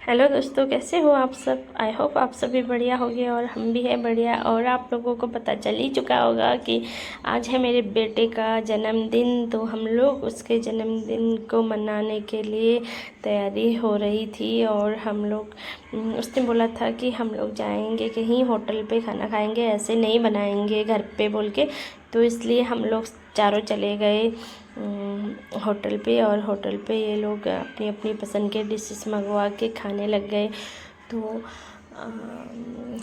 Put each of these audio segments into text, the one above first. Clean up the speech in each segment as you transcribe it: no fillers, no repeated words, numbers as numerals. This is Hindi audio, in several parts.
हेलो दोस्तों, कैसे हो आप सब। आई होप आप सभी बढ़िया होंगे और हम भी है बढ़िया। और आप लोगों को पता चल ही चुका होगा कि आज है मेरे बेटे का जन्मदिन। तो हम लोग उसके जन्मदिन को मनाने के लिए तैयारी हो रही थी। और हम लोग उसने बोला था कि हम लोग जाएंगे कहीं होटल पे खाना खाएंगे, ऐसे नहीं बनाएंगे घर पे बोल के। तो इसलिए हम लोग चारों चले गए होटल पे। और होटल पे ये लोग अपनी अपनी पसंद के डिशेस मंगवा के खाने लग गए। तो अ,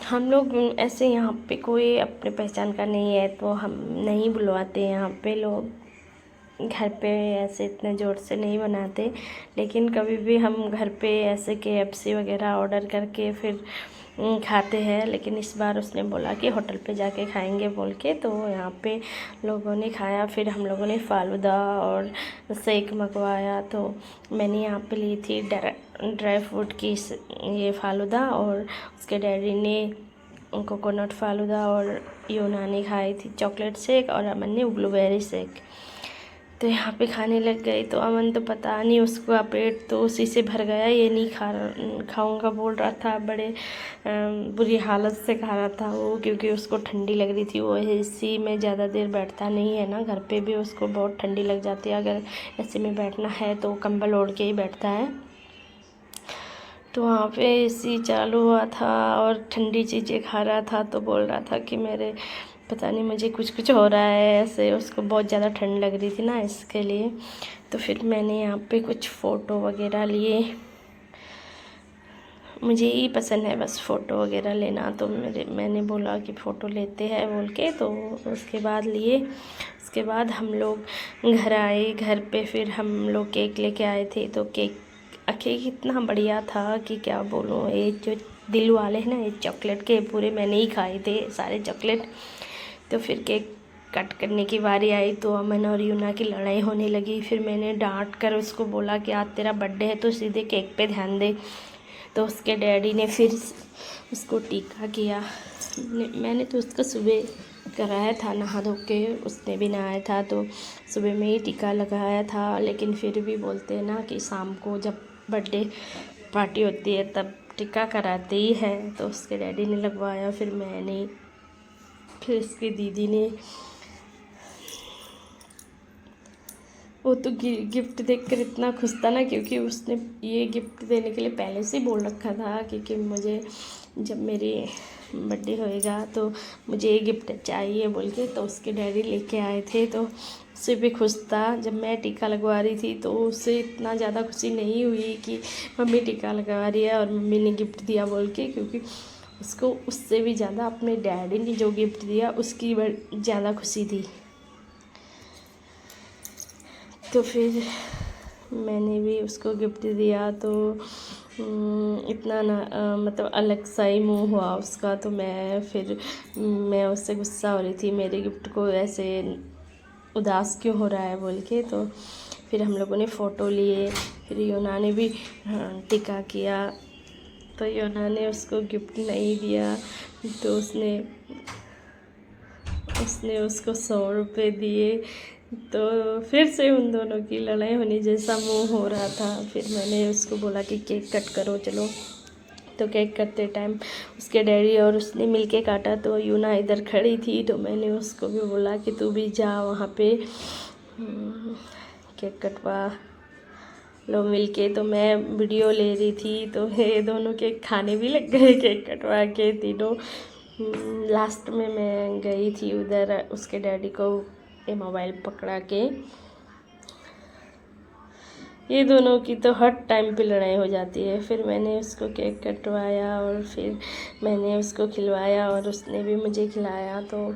हम लोग ऐसे यहाँ पे कोई अपने पहचान का नहीं है तो हम नहीं बुलवाते यहाँ पे लोग। घर पे ऐसे इतने ज़ोर से नहीं बनाते, लेकिन कभी भी हम घर पे ऐसे KFC वगैरह ऑर्डर करके फिर खाते हैं। लेकिन इस बार उसने बोला कि होटल पे जाके खाएंगे बोल के, तो यहाँ पे लोगों ने खाया। फिर हम लोगों ने फालूदा और शेक मंगवाया। तो मैंने यहाँ पे ली थी ड्राई फ्रूट की ये फालूदा, और उसके डैडी ने कोकोनट फालूदा, और यूनानी खाई थी चॉकलेट शेक, और अमन ने ब्लूबेरी शेक। तो यहाँ पे खाने लग गई। तो अमन तो पता नहीं उसका पेट तो उसी से भर गया, ये नहीं खाऊंगा बोल रहा था। बड़े बुरी हालत से खा रहा था वो, क्योंकि उसको ठंडी लग रही थी। वो एसी में ज़्यादा देर बैठता नहीं है ना, घर पे भी उसको बहुत ठंडी लग जाती है। अगर एसी में बैठना है तो कंबल ओढ़ के ही बैठता है। तो वहाँ पे एसी चालू हुआ था और ठंडी चीज़ें खा रहा था। तो बोल रहा था कि मेरे पता नहीं मुझे कुछ कुछ हो रहा है, ऐसे उसको बहुत ज़्यादा ठंड लग रही थी ना, इसके लिए। तो फिर मैंने यहाँ पे कुछ फ़ोटो वगैरह लिए। मुझे ही पसंद है बस फ़ोटो वगैरह लेना। तो मैंने बोला कि फ़ोटो लेते हैं बोल के। तो उसके बाद लिए। उसके बाद हम लोग घर आए। घर पे फिर हम लोग केक लेके आए थे। तो केक इतना बढ़िया था कि क्या बोलूँ। ये जो दिल वाले हैं ना, ये चॉकलेट के पूरे मैंने ही खाए थे सारे चॉकलेट। तो फिर केक कट करने की बारी आई तो अमन और यूना की लड़ाई होने लगी। फिर मैंने डांट कर उसको बोला कि आज तेरा बर्थडे है तो सीधे केक पे ध्यान दे। तो उसके डैडी ने फिर उसको टीका किया। मैंने तो उसका सुबह कराया था नहा धो के, उसने भी नहाया था तो सुबह में ही टीका लगाया था। लेकिन फिर भी बोलते हैं ना कि शाम को जब बर्थडे पार्टी होती है तब टीका कराते ही है। तो उसके डैडी ने लगवाया, फिर मैंने, फिर उसकी दीदी ने। वो तो गिफ्ट देखकर इतना खुश था ना, क्योंकि उसने ये गिफ्ट देने के लिए पहले से ही बोल रखा था क्योंकि मुझे जब मेरी बर्थडे होएगा तो मुझे ये गिफ्ट चाहिए बोल के। तो उसके डैडी लेके आए थे तो उससे भी खुश था। जब मैं टीका लगवा रही थी तो उससे इतना ज़्यादा खुशी नहीं हुई कि मम्मी टीका लगवा रही है और मम्मी ने गिफ्ट दिया बोल के, क्योंकि उसको उससे भी ज़्यादा अपने डैडी ने जो गिफ्ट दिया उसकी ज़्यादा खुशी थी। तो फिर मैंने भी उसको गिफ्ट दिया। तो इतना ना मतलब अलग सा ही मुँह हुआ उसका। तो मैं उससे गुस्सा हो रही थी, मेरे गिफ्ट को ऐसे उदास क्यों हो रहा है बोल के। तो फिर हम लोगों ने फ़ोटो लिए। फिर योना ने भी टिका किया। तो योना ने उसको गिफ्ट नहीं दिया तो उसने उसको 100 रुपये दिए। तो फिर से उन दोनों की लड़ाई होने जैसा मुँह हो रहा था। फिर मैंने उसको बोला कि केक कट करो चलो। तो केक कटते टाइम उसके डैडी और उसने मिलके काटा। तो यूना इधर खड़ी थी तो मैंने उसको भी बोला कि तू भी जा वहाँ पे केक कटवा लो मिलके। तो मैं वीडियो ले रही थी तो ये दोनों केक खाने भी लग गए केक कटवा के तीनों। लास्ट में मैं गई थी उधर उसके डैडी को ये मोबाइल पकड़ा के। ये दोनों की तो हर टाइम पे लड़ाई हो जाती है। फिर मैंने उसको केक कटवाया और फिर मैंने उसको खिलवाया और उसने भी मुझे खिलाया। तो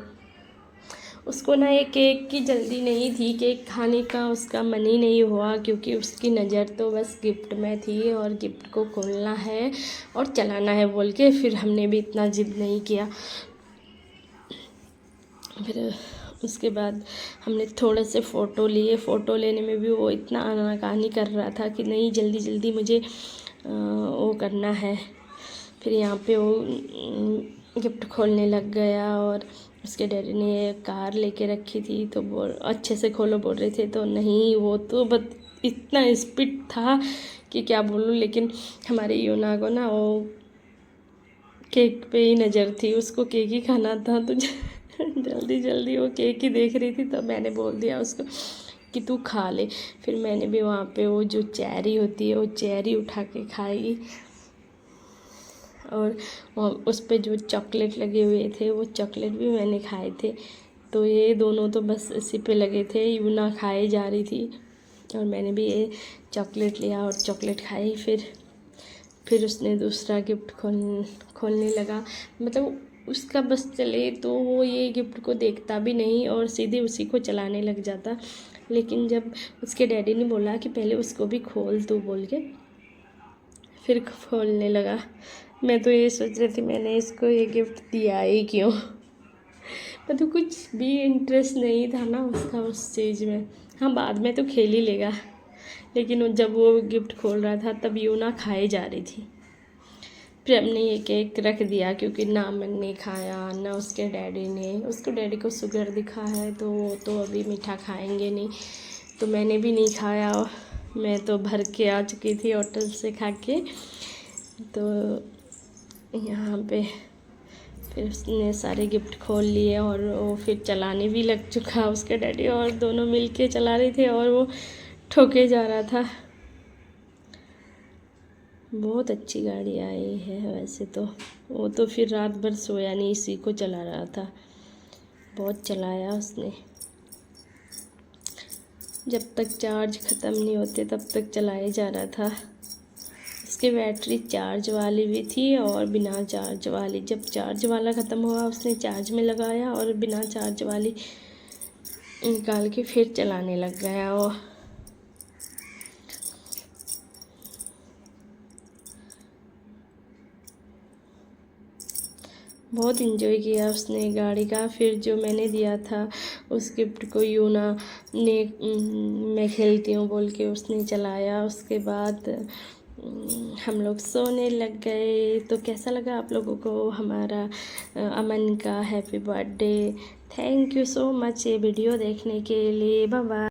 उसको ना ये केक की जल्दी नहीं थी, केक खाने का उसका मन ही नहीं हुआ, क्योंकि उसकी नज़र तो बस गिफ्ट में थी और गिफ्ट को खोलना है और चलाना है बोल के। फिर हमने भी इतना ज़िद नहीं किया। फिर उसके बाद हमने थोड़े से फ़ोटो लिए। फ़ोटो लेने में भी वो इतना आनाकानी कर रहा था कि नहीं जल्दी जल्दी मुझे वो करना है। फिर यहाँ पे वो गिफ्ट खोलने लग गया। और उसके डैडी ने कार लेके रखी थी तो अच्छे से खोलो बोल रहे थे तो नहीं, वो तो बस इतना स्पीड था कि क्या बोलूँ, लेकिन हमारी यूना को ना वो केक पे ही नज़र थी, उसको केक ही खाना था। तो जल्दी जल्दी वो केक ही देख रही थी, तो मैंने बोल दिया उसको कि तू खा ले। फिर मैंने भी वहाँ पे वो जो चेरी होती है वो चेरी उठा के खाई, और उस पे जो चॉकलेट लगे हुए थे वो चॉकलेट भी मैंने खाए थे। तो ये दोनों तो बस इसी पे लगे थे, यूना खाए जा रही थी और मैंने भी ये चॉकलेट लिया और चॉकलेट खाई। फिर उसने दूसरा गिफ्ट खोलने लगा, मतलब उसका बस चले तो वो ये गिफ्ट को देखता भी नहीं और सीधे उसी को चलाने लग जाता। लेकिन जब उसके डैडी ने बोला कि पहले उसको भी खोल तू बोल के, फिर खोलने लगा। मैं तो ये सोच रही थी मैंने इसको ये गिफ्ट दिया ही क्यों। मतलब कुछ भी इंटरेस्ट नहीं था ना उसका उस चीज़ में। हाँ, बाद में तो खेल ही लेगा, लेकिन जब वो गिफ्ट खोल रहा था तब यूना खाए जा रही थी। फिर हमने ये केक रख दिया, क्योंकि ना मैंने खाया ना उसके डैडी ने। उसको डैडी को शुगर दिखा है तो वो तो अभी मीठा खाएंगे नहीं, तो मैंने भी नहीं खाया। मैं तो भर के आ चुकी थी होटल से खा के। तो यहाँ पे फिर उसने सारे गिफ्ट खोल लिए और वो फिर चलाने भी लग चुका उसके डैडी, और दोनों मिल के चला रहे थे और वो ठोके जा रहा था। बहुत अच्छी गाड़ी आई है वैसे तो। वो तो फिर रात भर सोया नहीं, इसी को चला रहा था, बहुत चलाया उसने। जब तक चार्ज ख़त्म नहीं होते तब तक चलाया जा रहा था। उसकी बैटरी चार्ज वाली भी थी और बिना चार्ज वाली। जब चार्ज वाला ख़त्म हुआ उसने चार्ज में लगाया और बिना चार्ज वाली निकाल के फिर चलाने लग गया वो। बहुत इन्जॉय किया उसने गाड़ी का। फिर जो मैंने दिया था उस गिफ्ट को यूना ने मैं खेलती हूँ बोल के उसने चलाया। उसके बाद हम लोग सोने लग गए। तो कैसा लगा आप लोगों को हमारा अमन का happy birthday. Thank you so much ये वीडियो देखने के लिए। Bye bye.